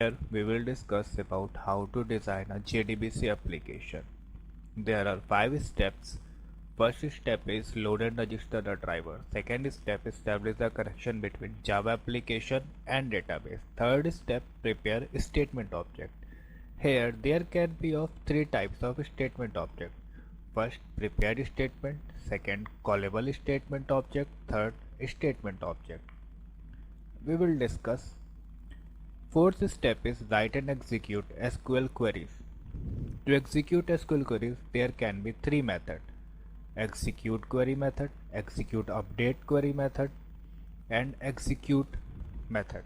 Here we will discuss about how to design a JDBC application. There are 5 steps. First step is load and register the driver. Second step, establish the connection between Java application and database. Third step, prepare statement object. Here there can be of 3 types of statement object. First, prepared statement. Second, callable statement object. Third, statement object. We will discuss. Fourth step is write and execute SQL queries. To execute SQL queries, there can be 3 methods: execute query method, execute update query method, and execute method.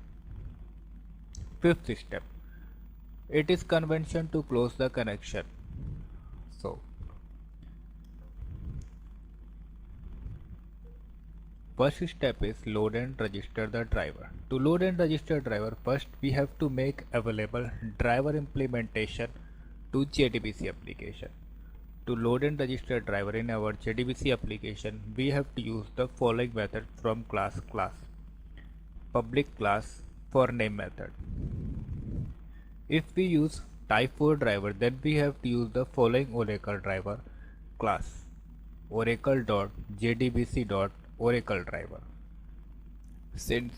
Fifth step, it is convention to close the connection. So, first step is load and register the driver. To load and register driver, first we have to make available driver implementation to JDBC application. To load and register driver in our JDBC application, we have to use the following method from class: public class for name method. If we use type 4 driver, then we have to use the following Oracle driver class: oracle.jdbc.oracle driver. Since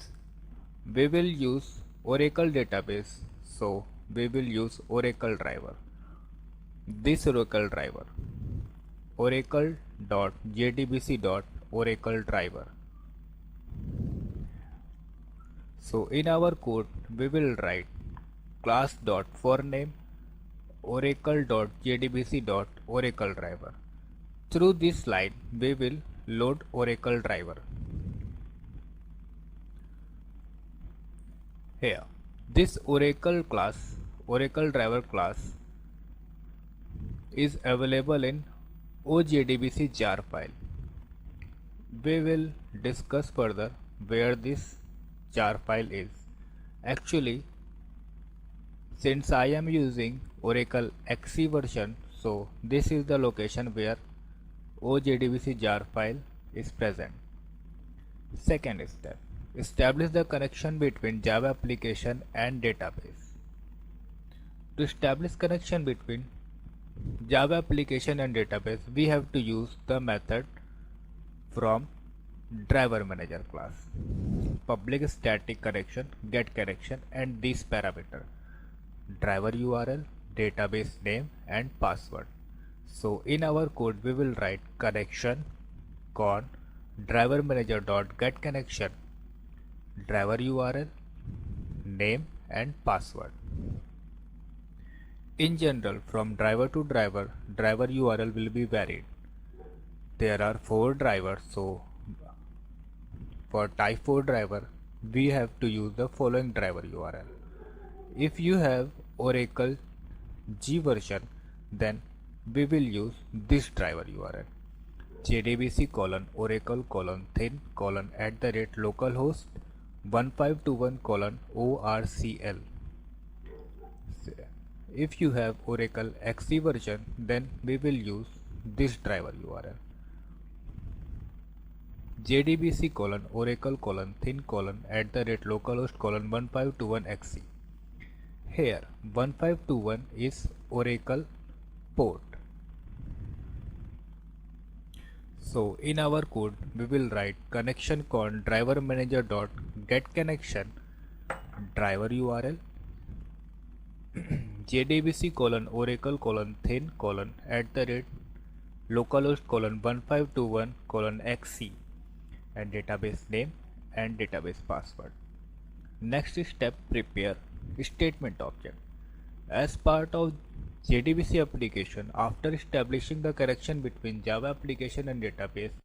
we will use Oracle database, so we will use Oracle driver. This Oracle driver, oracle.jdbc.oracle driver. So in our code we will write class.forName oracle.jdbc.oracle driver. Through this line we will load Oracle driver. Here, this Oracle driver class is available in OJDBC jar file. We will discuss further where this jar file is. Actually, since I am using Oracle XE version, so this is the location where OJDBC jar file is present. Second step, establish the connection between Java application and database. To establish connection between Java application and database, we have to use the method from driver manager class: public static connection, get connection, and this parameter: driver URL, database name, and password. So in our code we will write connection con driver manager dot get connection, driver URL, name, and password. In general, from driver to driver, driver URL will be varied. There are 4 drivers, so for type 4 driver, we have to use the following driver URL. If you have Oracle G version, then we will use this driver URL: jdbc oracle thin @localhost 1521 orcl. If you have Oracle XE version, then we will use this driver URL: jdbc oracle thin @localhost 1521 xe. Here 1521 is Oracle port. So in our code we will write connection con driver manager dot get connection, driver URL, jdbc oracle thin @localhost 1521 xe, and database name and database password. Next step, prepare statement object. As part of JDBC application, after establishing the connection between Java application and database, we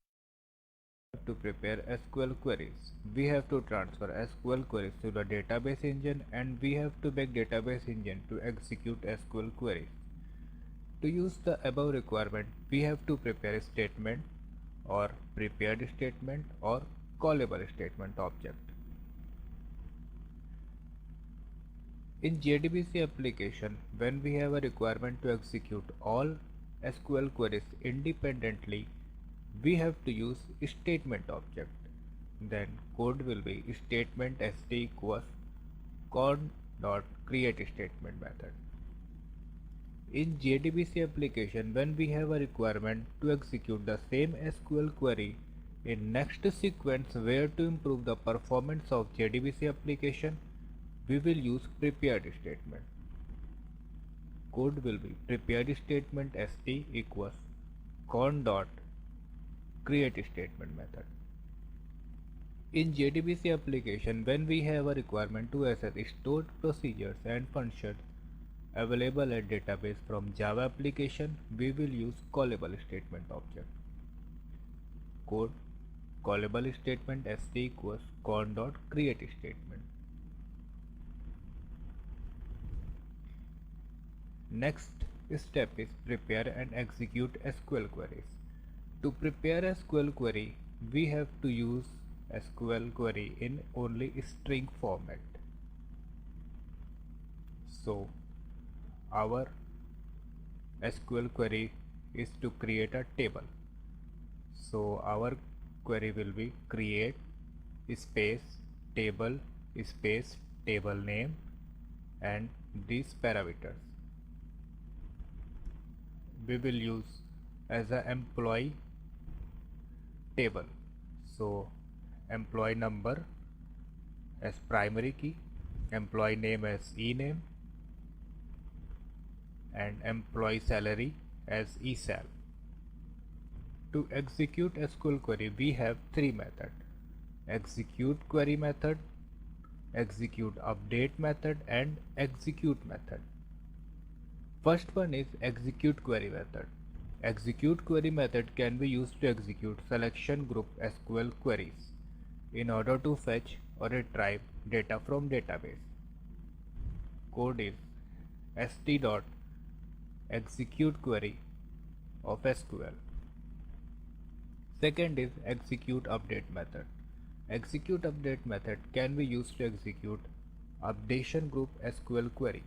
have to prepare SQL queries. We have to transfer SQL queries to the database engine, and we have to make database engine to execute SQL queries. To use the above requirement, we have to prepare a statement or prepared statement or callable statement object. In JDBC application, when we have a requirement to execute all SQL queries independently, we have to use statement object. Then code will be statement st equals con dot create statement method. In JDBC application, when we have a requirement to execute the same SQL query in next sequence where to improve the performance of JDBC application, we will use prepared statement. Code will be prepared statement st equals con dot create statement method. In JDBC application, when we have a requirement to access stored procedures and functions available at database from Java application, we will use callable statement object. Code callable statement st equals con dot create statement. Next step is prepare and execute SQL queries. To prepare SQL query, we have to use SQL query in only string format. So our SQL query is to create a table. So our query will be create space table space table name and these parameters we will use as an employee table. So employee number as primary key, employee name as ename, and employee salary as esal. To execute SQL query, we have three methods: execute query method, execute update method, and execute method. First one is execute query method. Execute query method can be used to execute selection group SQL queries in order to fetch or retrieve data from database. Code is st dot execute query of SQL. Second is execute update method. Execute update method can be used to execute updation group SQL query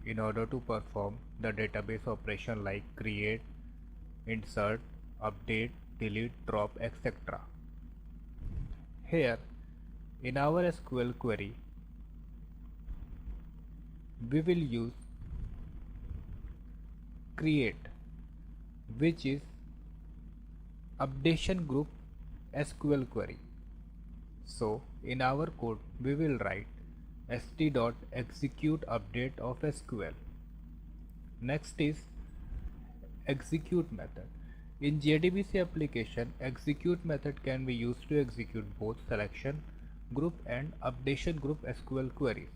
in order to perform the database operation like create, insert, update, delete, drop, etc. Here in our SQL query we will use create, which is updation group SQL query. So in our code we will write st dot execute update of SQL. Next is execute method. In JDBC application, execute method can be used to execute both selection group and updation group SQL queries.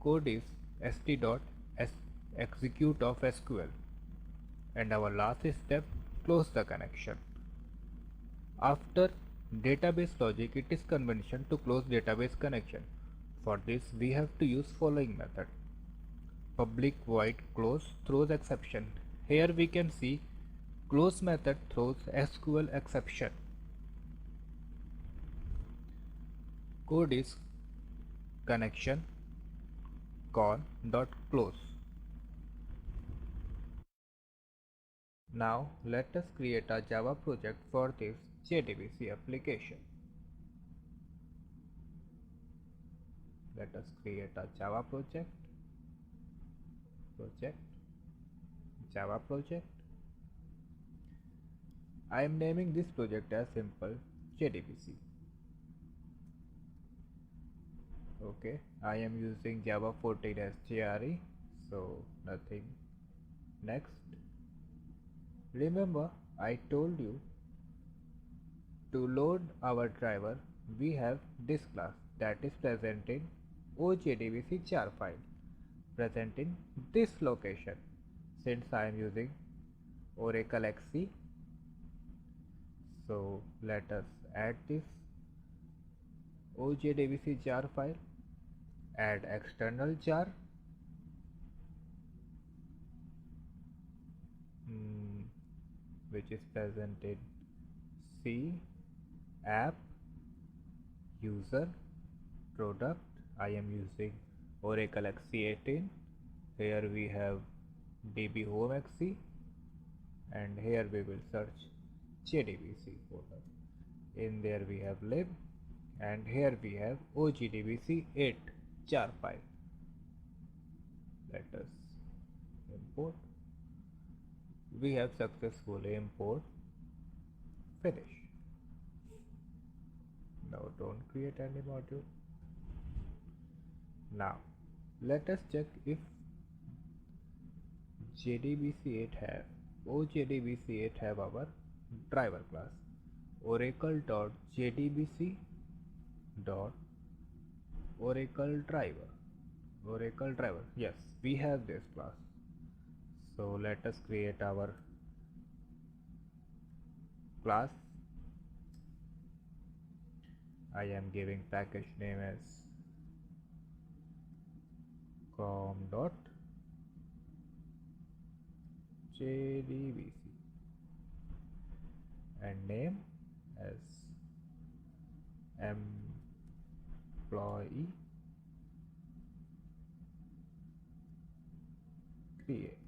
Code is st dot execute of SQL. And our last step, close the connection. After database logic, it is convention to close database connection. For this we have to use following method: public void close throws exception. Here we can see close method throws SQL exception. Code is connection con dot close. Now let us create a Java project for this JDBC application. Let us create a Java project, Java project. I am naming this project as simple JDBC. Okay, I am using Java 14 as JRE, so nothing. Next, remember I told you to load our driver, we have this class that is present in OJDBC jar file, present in this location. Since I am using Oracle XC, so let us add this OJDBC jar file, add external jar, which is present in C app user product. I am using Oracle XC18. Here we have DB home XC, and here we will search JDBC folder. In there we have lib, and here we have OJDBC 8 jar file. Let us import. We have successfully import finish. Now don't create any module. Now let us check if JDBC8 have OJDBC8 have our driver class oracle.jdbc dot oracle driver. Yes, we have this class. So let us create our class. I am giving package name as com.jdbc and name as employee create.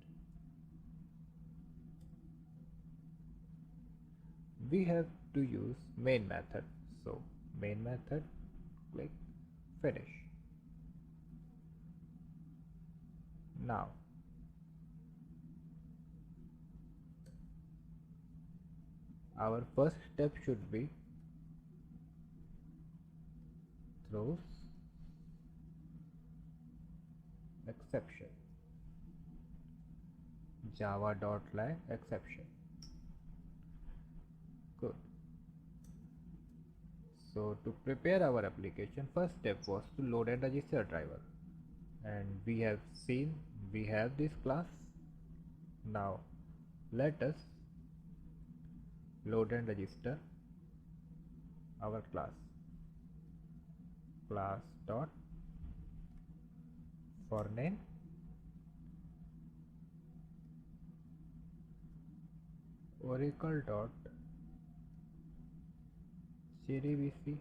We have to use main method, so main method, click finish. Now our first step should be throws exception, java.lang exception. Good. So to prepare our application, first step was to load and register driver, and we have seen we have this class. Now let us load and register our class. Class dot for name oracle dot jdbc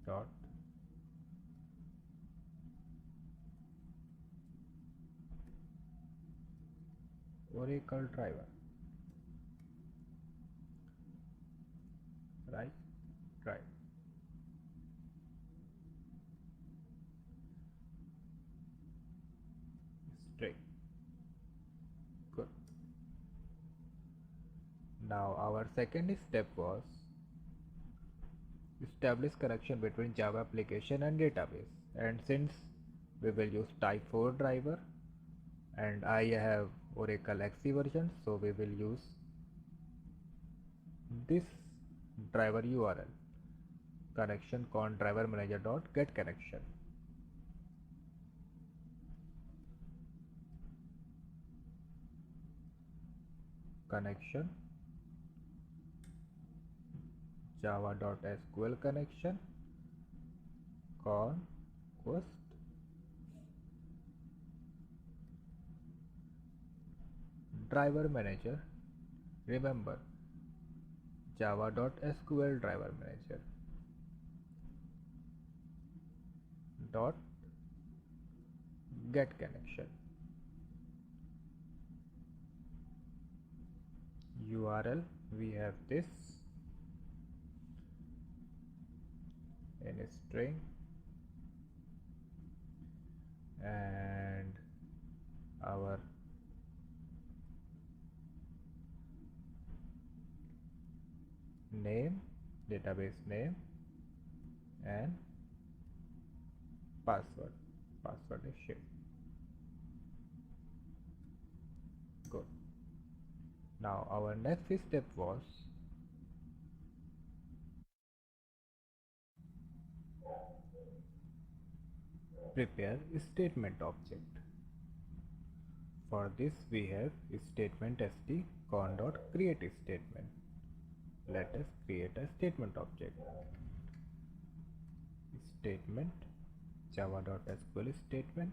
dot oracle driver, right? String. Good. Now our second step was establish connection between Java application and database, and since we will use type 4 driver and I have Oracle XE version, so we will use this driver URL connection con driver manager dot get connection. Connection java.sql connection conquest driver manager. Remember, java.sql driver manager dot get connection. URL, we have this in a string and our name, database name, and password is shared. Good. Now our next step was prepare statement object. For this we have statement st con.create statement. Let us create a statement object. Statement java.sql statement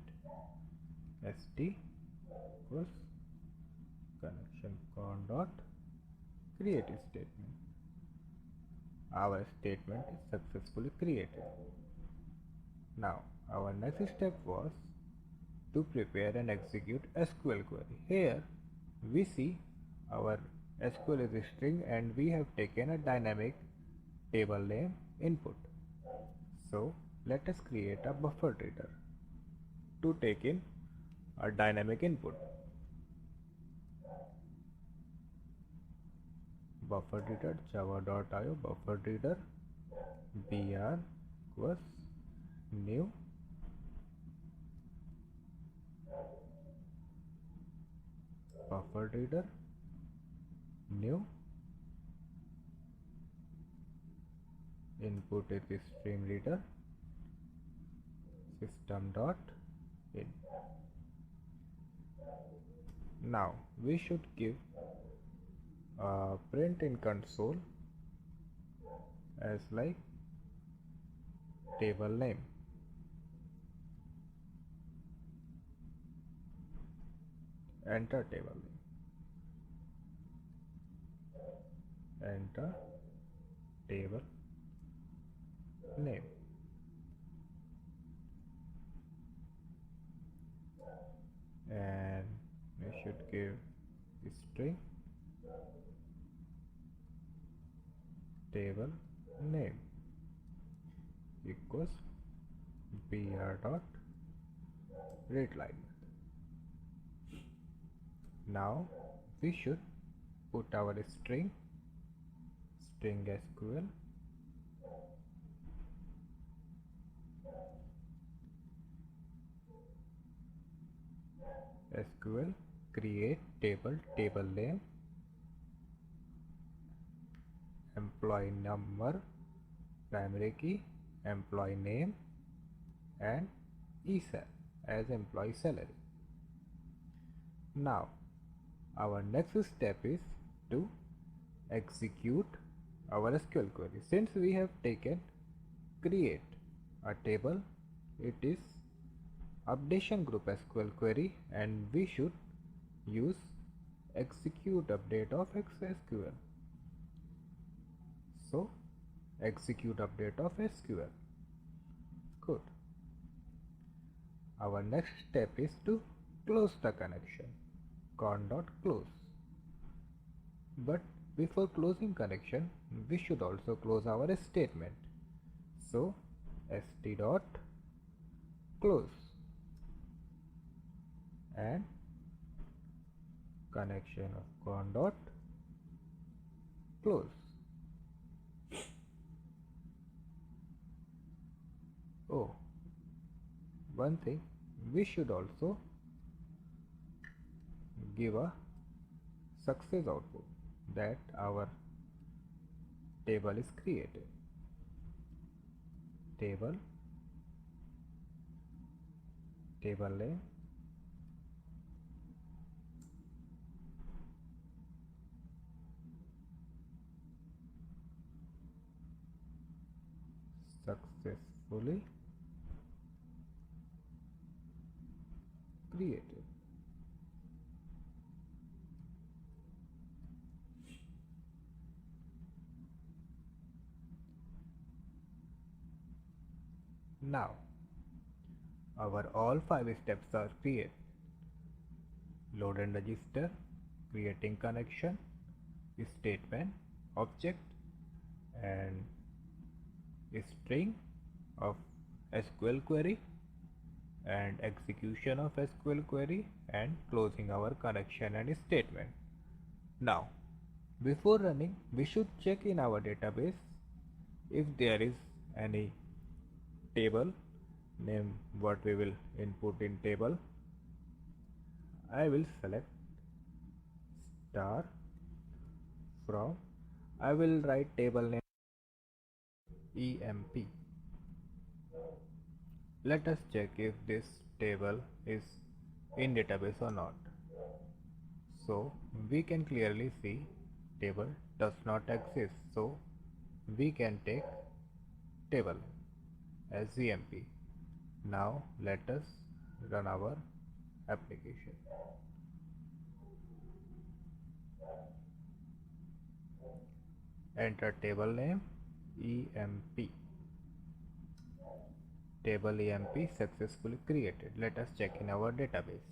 st equals connection con.create statement. Our statement is successfully created. Now our next step was to prepare and execute SQL query. Here we see our SQL is a string and we have taken a dynamic table name input. So let us create a buffer reader to take in a dynamic input. Buffer reader java.io buffer reader br equals new buffer reader new input is stream reader system dot in. Now we should give a print in console as like table name. Enter table name. Enter table name. And we should give string table name equals br dot readLine. Now we should put our string SQL create table name employee number primary key employee name and ESAL as employee salary. Now our next step is to execute our SQL query. Since we have taken create a table, it is updation group SQL query and we should use execute update of SQL. So execute update of SQL. Good. Our next step is to close the connection con.close. But before closing connection we should also close our statement. So st.close and connection of con.close. Oh, one thing, we should also give a success output that our table is created. Table name successfully created. Now our all 5 steps are created. Load and register, creating connection, statement, object and string of SQL query and execution of SQL query and closing our connection and statement. Now before running we should check in our database if there is any table name what we will input in table. I will select star from, I will write table name EMP. Let us check if this table is in database or not. So we can clearly see table does not exist, so we can take table as EMP. Now let us run our application. Enter table name EMP. Table EMP successfully created. Let us check in our database.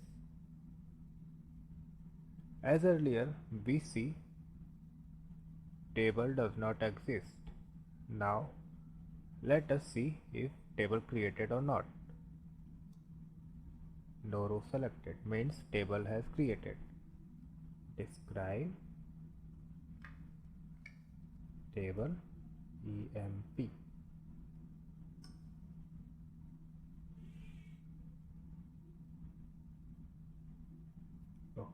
As earlier we see table does not exist. Now let us see if table created or not. no row selected, means table has created. Describe table emp. So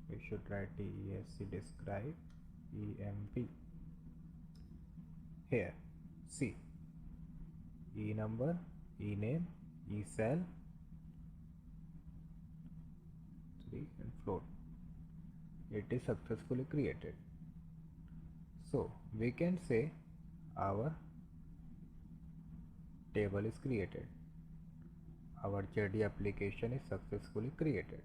we should write desc describe emp. Here see e number, e name, e cell 3 and float. It is successfully created. So we can say our table is created. Our JD application is successfully created.